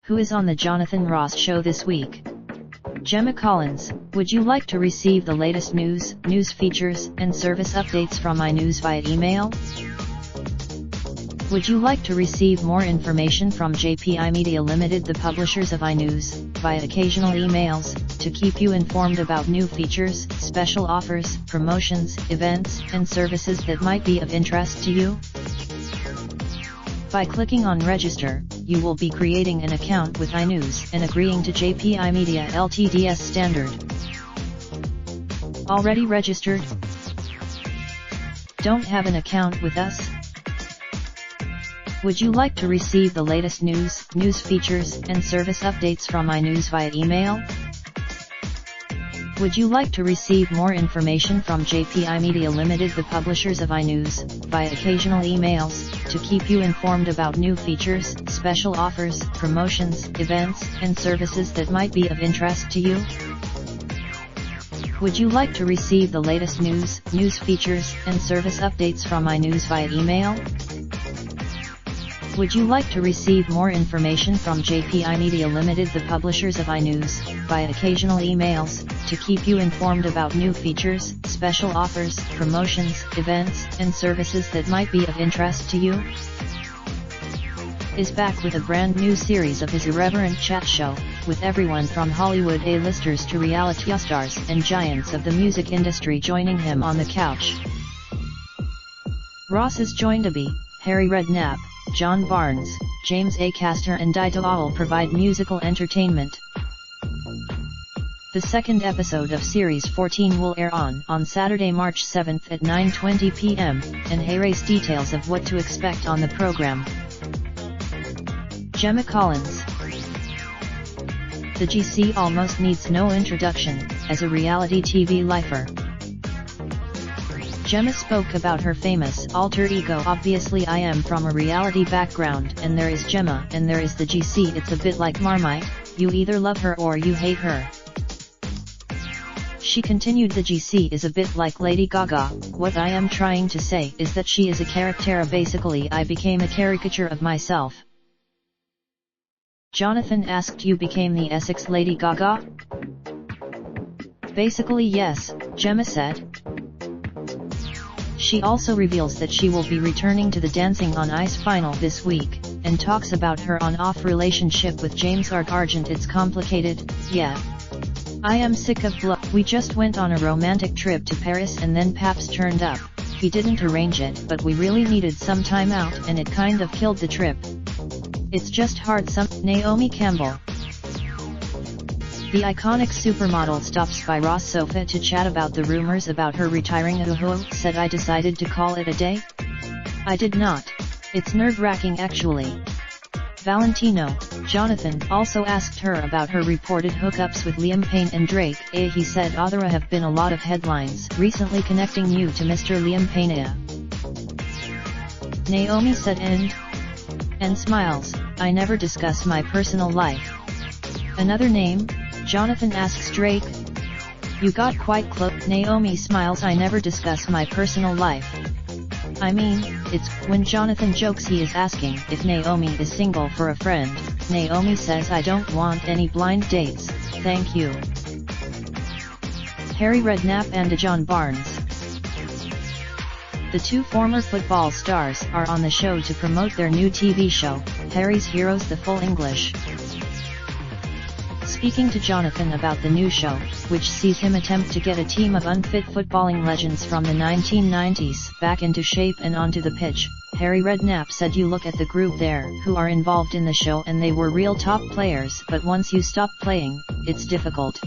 Who is on the Jonathan Ross show this week? Gemma Collins. Would you like to receive the latest news features, and service updates from iNews via email? Would you like to receive more information from JPI Media Limited, the publishers of iNews, via occasional emails, to keep you informed about new features, special offers, promotions, events, and services that might be of interest to you? By clicking on Register, you will be creating an account with iNews and agreeing to JPI Media Ltd's standard. Already registered? Don't have an account with us? Would you like to receive the latest news features, and service updates from iNews via email? Would you like to receive more information from JPI Media Limited, the publishers of iNews, via occasional emails, to keep you informed about new features, special offers, promotions, events, and services that might be of interest to you? Would you like to receive the latest news features, and service updates from iNews via email? Would you like to receive more information from JPI Media Limited, the publishers of iNews, via occasional emails, to keep you informed about new features, special offers, promotions, events, and services that might be of interest to you? Is back with a brand new series of his irreverent chat show, with everyone from Hollywood A-listers to reality stars and giants of the music industry joining him on the couch. Ross is joined to be Harry Redknapp, John Barnes, James Acaster and Dito all provide musical entertainment. The second episode of Series 14 will air on Saturday, March 7th at 9:20 p.m, and Harry's details of what to expect on the program. Gemma Collins. The GC almost needs no introduction, as a reality TV lifer. Gemma spoke about her famous alter ego. Obviously I am from a reality background, and there is Gemma and there is the GC. It's a bit like Marmite, you either love her or you hate her. She continued, the GC is a bit like Lady Gaga. What I am trying to say is that she is a character. Basically I became a caricature of myself. Jonathan asked, you became the Essex Lady Gaga? Basically yes, Gemma said. She also reveals that she will be returning to the Dancing on Ice final this week, and talks about her on-off relationship with James Argent. It's complicated, yeah. I am sick of blah. We just went on a romantic trip to Paris and then Paps turned up. He didn't arrange it, but we really needed some time out and it kind of killed the trip. It's just hard. Naomi Campbell. The iconic supermodel stops by Ross' sofa to chat about the rumors about her retiring. Said, I decided to call it a day? I did not. It's nerve-wracking actually. Valentino. Jonathan also asked her about her reported hookups with Liam Payne and Drake. He said, there have been a lot of headlines recently connecting you to Mr. Liam Payne. Naomi said, and smiles, I never discuss my personal life. Another name? Jonathan asks Drake. You got quite close. Naomi smiles, I never discuss my personal life. I mean, it's when Jonathan jokes he is asking if Naomi is single for a friend. Naomi says, I don't want any blind dates, thank you. Harry Redknapp and John Barnes. The two former football stars are on the show to promote their new TV show, Harry's Heroes, the Full English. Speaking to Jonathan about the new show, which sees him attempt to get a team of unfit footballing legends from the 1990s back into shape and onto the pitch, Harry Redknapp said, you look at the group there who are involved in the show and they were real top players, but once you stop playing, it's difficult.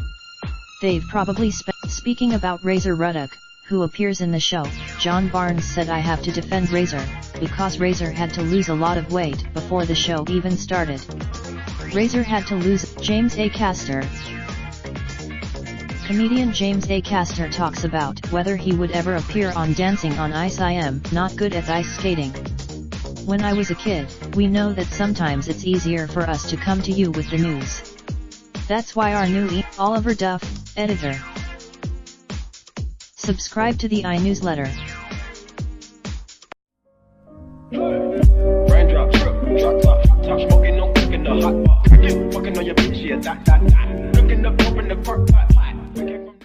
They've probably Speaking about Razor Ruddock, who appears in the show, John Barnes said, I have to defend Razor, because Razor had to lose a lot of weight before the show even started. Razor had to lose. James Acaster. Comedian James Acaster talks about whether he would ever appear on Dancing on Ice. I am not good at ice skating. When I was a kid, we know that sometimes it's easier for us to come to you with the news. That's why our new Oliver Duff, editor. Subscribe to the iNewsletter. Raindrop, drop top smoking, no cooking the hot pot. Fucking on your bitch, yeah, that. Looking up, open the park pot.